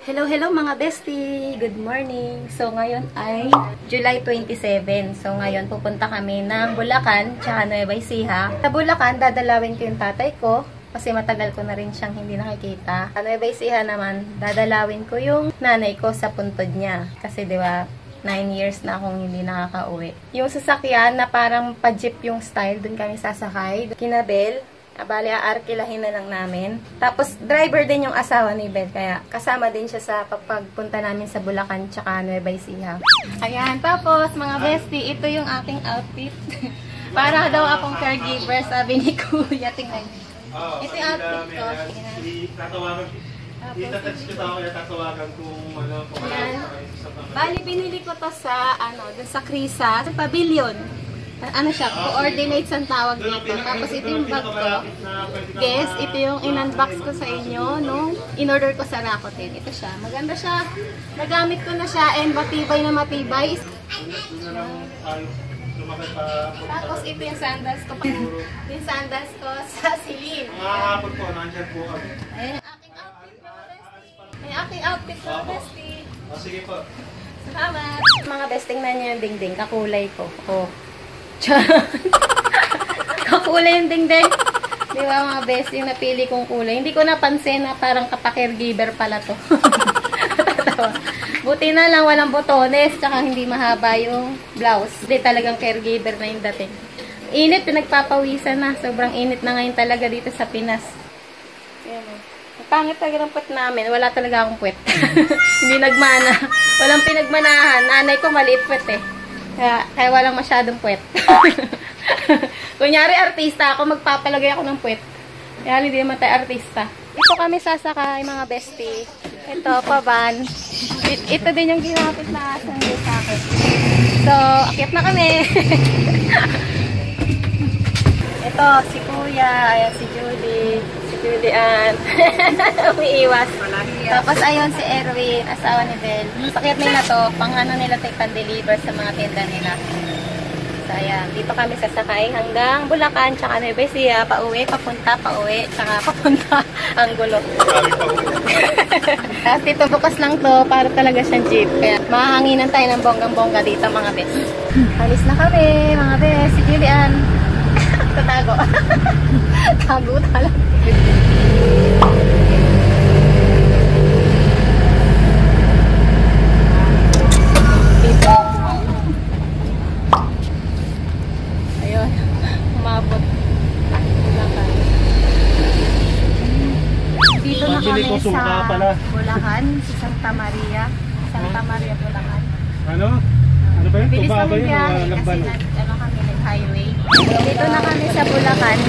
Hello, hello mga bestie! Good morning! So, ngayon ay July 27. So, ngayon pupunta kami ng Bulacan, tsaka Nueva Ecija. Sa Bulacan, dadalawin ko yung tatay ko kasi matagal ko na rin siyang hindi nakikita. Sa Nueva Ecija naman, dadalawin ko yung nanay ko sa puntod niya. Kasi, di ba, 9 years na akong hindi nakaka-uwi. Yung sasakyan na parang pa-jeep yung style, dun kami sasakay. Kinabel. Bali, aarkilahin na lang namin. Tapos, driver din yung asawa ni Bel. Kaya, kasama din siya sa pagpunta namin sa Bulacan tsaka Nueva Ecija. Ayan. Tapos, mga bestie, ito yung aking outfit. Para daw akong caregiver, sabi ni Kuya. Tingnan. Ito yung outfit ko. Tatawagan. Itatouch ko tao kaya tatawagan kung ano. Bali, binili ko to sa, dun sa Krisa, sa Pavilion. Ano siya, coordinates ang tawag dito. Tapos ito yung bag ko. Guys, ito yung in-unbox ko sa inyo nung in-order ko sa Rakuten. Ito siya. Maganda siya. Nagamit ko na siya and matibay na matibay. Tapos ito yung sandals ko. Yung sandals ko sa Celine. Hapon po, nandyan po kami. Ayan yung aking outfit mga bestie. Ayan aking outfit mga bestie. Sige po. Salamat. Mga besting na niyo yung dingding. Kakulay ko. Oh. Kakulay yung dingding. Di ba mga best, yung napili kong kulay. Hindi ko napansin na parang kapakergiver pala to. Buti na lang walang botones, tsaka hindi mahaba yung blouse. Hindi talagang caregiver na yung dating. Init, pinagpapawisan na. Sobrang init na ngayon talaga dito sa Pinas. Ayan o. Pangit talaga ng puwet namin. Wala talaga akong puwet. Hindi nagmana. Walang pinagmanahan. Nanay ko maliit puwet eh. Kaya walang masyadong puwet. Kunyari artista ako, magpapalagay ako ng puwet. Kaya hindi naman tayo artista. Ito kami sasakay mga bestie. Ito, paban. Ito din yung ginapit na sandal sa akin. So, akit na kami. Ito, si Kuya, ayan si Julie, si Julian. Umiiwas. Tapos ayun si Erwin, asawa ni Bel. Sakit nila to, pang ano nila tayo pan-deliver sa mga tinda nila. So ayan, dito kami sasakay hanggang Bulacan, tsaka Nueva Ecija, pauwi, papunta, pauwi, tsaka papunta ang gulo. Tapos dito bukas lang to, para talaga siyang jeep. Kaya mahanginan tayo ng bonggang-bongga dito mga bes. Alis na kami mga bes, si Julian. Tatago. Tago talaga. Ayun. Umabot. Dito na kami sa Bulacan, sa Santa Maria. Santa Maria, Bulacan. Ano? Ano ba yun? Bilis Tuba ba kami yun? biyahe kasi kami nag-highway. Dito na kami sa Bulacan.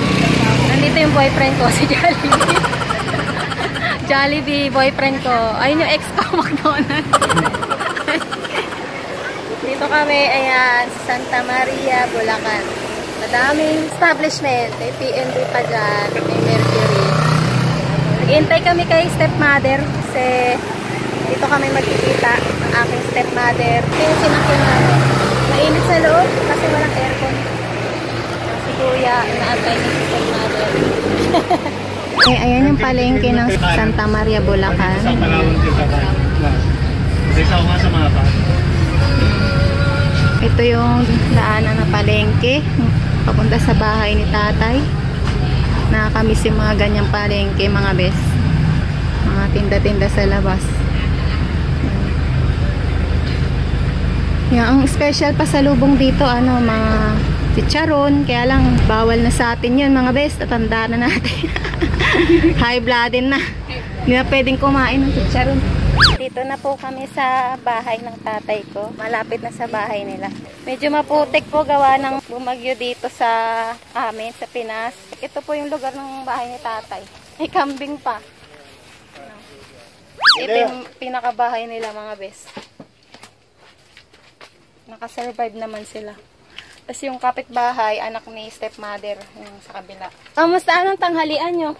Nandito yung boyfriend ko, si Jollibee. Jollibee, boyfriend ko. Ayun yung ex ko, McDonald's. Dito kami, ayan, sa Santa Maria, Bulacan. Madaming establishment. May PNB pa dyan. May Mercury. Nag-iintay kami kay stepmother kasi dito kami magkikita ang aking stepmother. Ito yung sinakyan namin. Mainit sa loob kasi walang aircon. Si Kuya, inaantay ni stepmother. Ayan yung palengke ng Santa Maria, Bulacan. Sa Palawan din sa isa ko nga sa mga pa. Ito yung daanan na palengke. Papunta sa bahay ni tatay. Nakakamiss yung mga ganyang palengke, mga bes. Mga tinda-tinda sa labas. Yan, ang special pa sa lubong dito, mga chicharon. Kaya lang, bawal na sa atin yun, mga bes. Tatanda na natin. High blooded na. Hindi na pwedeng kumain ng chicharon. Dito na po kami sa bahay ng tatay ko. Malapit na sa bahay nila. Medyo maputik po gawa ng bumagyo dito sa amin, sa Pinas. Ito po yung lugar ng bahay ni tatay. May kambing pa. Ito yung pinakabahay nila, mga bes. Nakasurvive naman sila. Tapos yung kapitbahay, anak ni stepmother, yung sa kabila. Kamusta anong tanghalian nyo?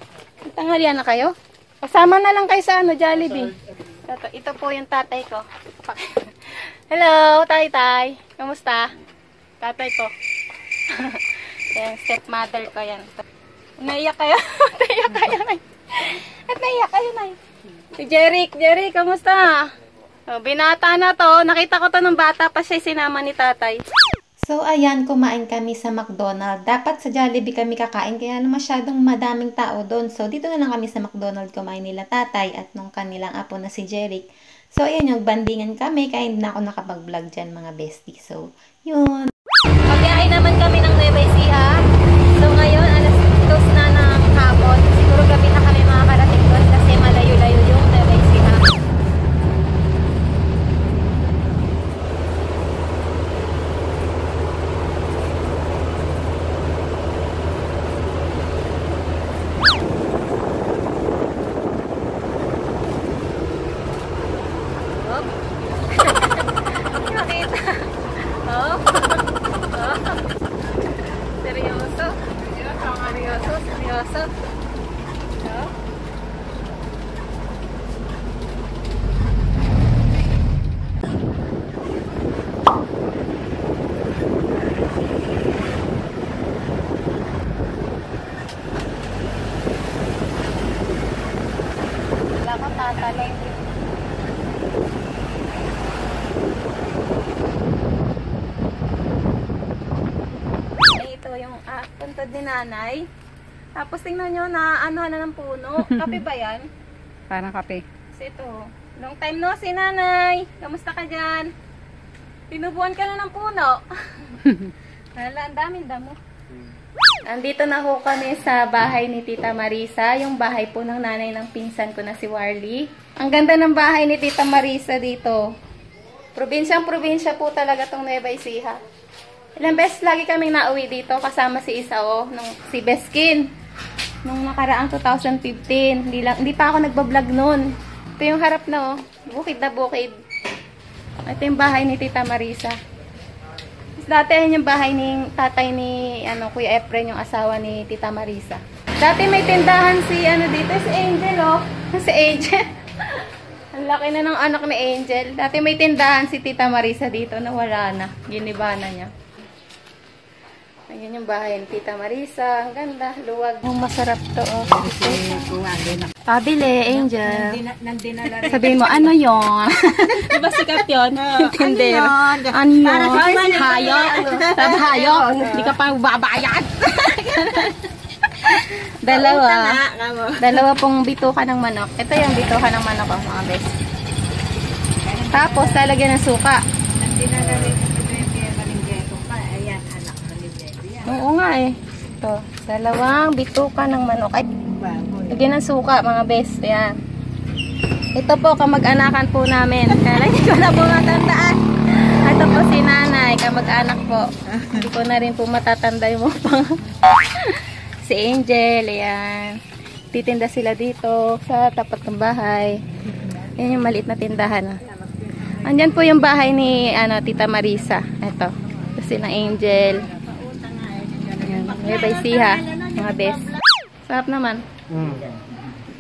Tanghalian na kayo? Kasama na lang kayo sa Jollibee. Ito po yung tatay ko. Hello, tay-tay. Kamusta? Tatay ko. Yan, stepmother ko yan. Naiyak kayo? Naiyak kayo, Nay. At naiyak kayo, Nay. Si Jeric, kamusta? Oh, binata na to. Nakita ko to ng bata pa siya sinama ni tatay. So, ayan, kumain kami sa McDonald's. Dapat sa Jollibee kami kakain, kaya masyadong madaming tao doon. So, dito na lang kami sa McDonald's kumain nila tatay at nung kanilang apo na si Jeric. So, ayan yung bandingan kami, kaya hindi na ako nakapag-vlog dyan mga bestie. So, yun. Pagbiyahe naman kami ng Nueva Ecija. So, ngayon, alas 2 na ng hapon. Siguro gabi na kami makakarating doon kasi malayo-layo yung Nueva Ecija. Seryoso. No? Wala ko tatalay. Ito yung puntod ni nanay. Tapos tingnan nyo na ano na ng puno. Kape ba yan? Parang kape. Kasi ito. Long time no si nanay. Kamusta ka dyan? Tinubuan ka na ng puno. Hala, ang daming damo. Andito na ho kami sa bahay ni Tita Marisa. Yung bahay po ng nanay ng pinsan ko na si Warly. Ang ganda ng bahay ni Tita Marisa dito. Probinsyang-probinsya po talaga tong Nueva Ecija. Ilang beses lagi kaming nauwi dito kasama si Isao, si Beskin. Nung nakaraang 2015, hindi pa ako nagbablog noon. Ito yung harap na bukid na bukid. Ito yung bahay ni Tita Marisa. Dati yan yung bahay ni tatay ni Kuya Efren, yung asawa ni Tita Marisa. Dati may tindahan si dito, si Angel Si Angel. Ang laki na ng anak ni Angel. Dati may tindahan si Tita Marisa dito na wala na. Giniba na niya. Ayan yung bahay ni Tita Marisa. Ang ganda, luwag. Masarap to. Pabili, Angel. Sabihin mo, ano yun? Diba sikat yun? Tinder. Ano yun? Hayo? Hayo? Hindi ka pa babayad. Dalawa pong bituka ng manok. Ito yung bituka ng manok, mga best. Tapos, lalagyan ng suka. Oo nga eh. Ito, dalawang bituka ng manok. Ay, lagyan ng suka, mga best. Ayan. Ito po, kamag-anakan po namin. Kaya hindi ko na po matandaan. Ito po si nanay, kamag-anak po. Hindi ko na rin po matatanda yung mga si Angel, ayan. Titinda sila dito sa tapat ng bahay. Ayan yung maliit na tindahan. Andyan po yung bahay ni Tita Marisa. Ito. Ito silang Angel. Nueva Ecija, mga best. Sarap naman.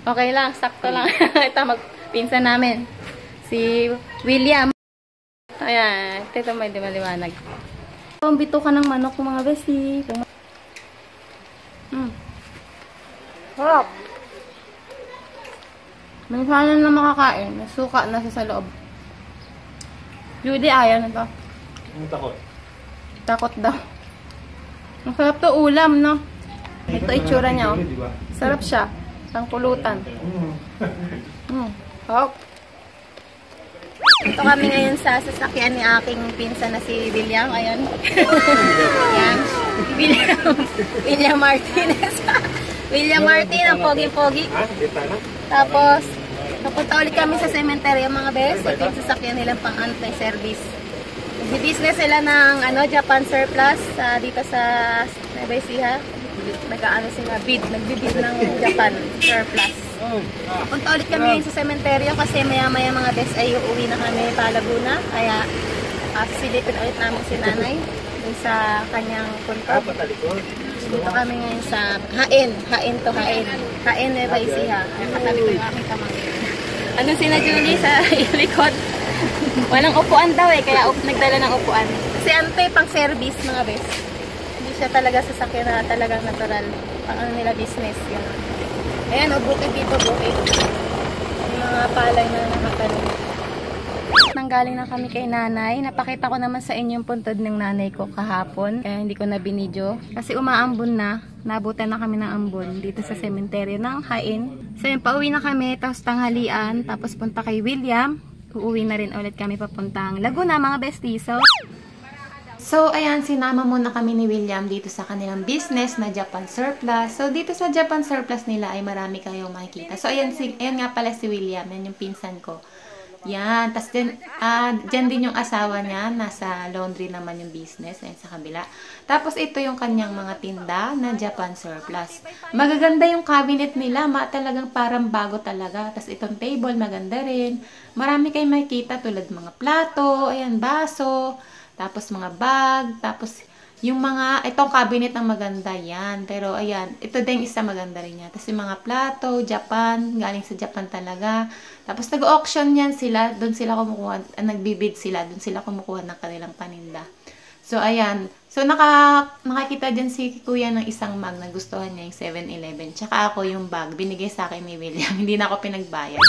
Okay lang, sakto lang. Ito, magpinsan namin. Si William. Ayan, ito may maliwanag. Ang bituka ng manok, mga bestie. Sarap. May sana na makakain. May suka na sa loob. Judy, ayaw na ba? Takot. Takot daw. Masarap to ulam, no? Ito itsura niya, oh. Sarap siya. Pangpulutan. Hop. Ito kami ngayon sa sasakyan ni aking pinsan na si William. Ayun. Yan. William Martinez. William Martin, ang pogi-pogi. Tapos, napunta ulit kami sa cemetery, mga best. Ito yung sasakyan nilang pang-anti-service. Nag-business sila ng Japan surplus dito sa Nueva Ecija. Nag-aano sila, nagbibid ng Japan surplus. Punta ulit kami ngayon sa cemetery kasi maya-maya mga best ay uuwi na kami pa Laguna. Kaya silipin ulit namin si nanay dun sa kanyang punto. Dito kami ngayon sa Hain Nueva Ecija. Katabi ko yung aking kamay. Ano sina Julie sa likod? Walang upuan daw kaya nagdala ng upuan. Kasi pang service, mga best. Hindi siya talaga sasakyan na talagang natural. Pang nila business. Yan. Ayan, bukid dito, bukid. Yung mga palay na nakatanim. Nanggaling na kami kay nanay. Napakita ko naman sa inyo yung puntod ng nanay ko kahapon. Kaya hindi ko na binidyo. Kasi umaambon na. Nabutan na kami ng ambon dito sa sementeryo ng Hain. So yun, pauwi na kami. Tapos tanghalian. Tapos punta kay William. Uuwi na rin ulit kami papuntang Laguna mga besties. So, ayan, sinama muna kami ni William dito sa kanilang business na Japan Surplus. So, dito sa Japan Surplus nila ay marami kayong makikita. So, ayan nga pala si William. Yan yung pinsan ko. Yan. Tapos, dyan din yung asawa niya. Nasa laundry naman yung business. Ayan, sa kabila. Tapos, ito yung kanyang mga tinda na Japan Surplus. Magaganda yung cabinet nila. Talagang parang bago talaga. Tapos, itong table, maganda rin. Marami kayong makikita tulad mga plato, ayan, baso. Tapos mga bag, tapos yung mga, itong cabinet ang maganda yan. Pero ayan, ito din isa maganda rin yan. Tapos yung mga plato, Japan, galing sa Japan talaga. Tapos nag-auction yan sila, doon sila kumukuha, nagbibid sila, doon sila kumukuha ng kanilang paninda. So ayan, so nakakita dyan si kuya ng isang mug na gustuhan niya yung 7-Eleven. Tsaka ako yung bag, binigay sa akin ni William, hindi na ako pinagbayad.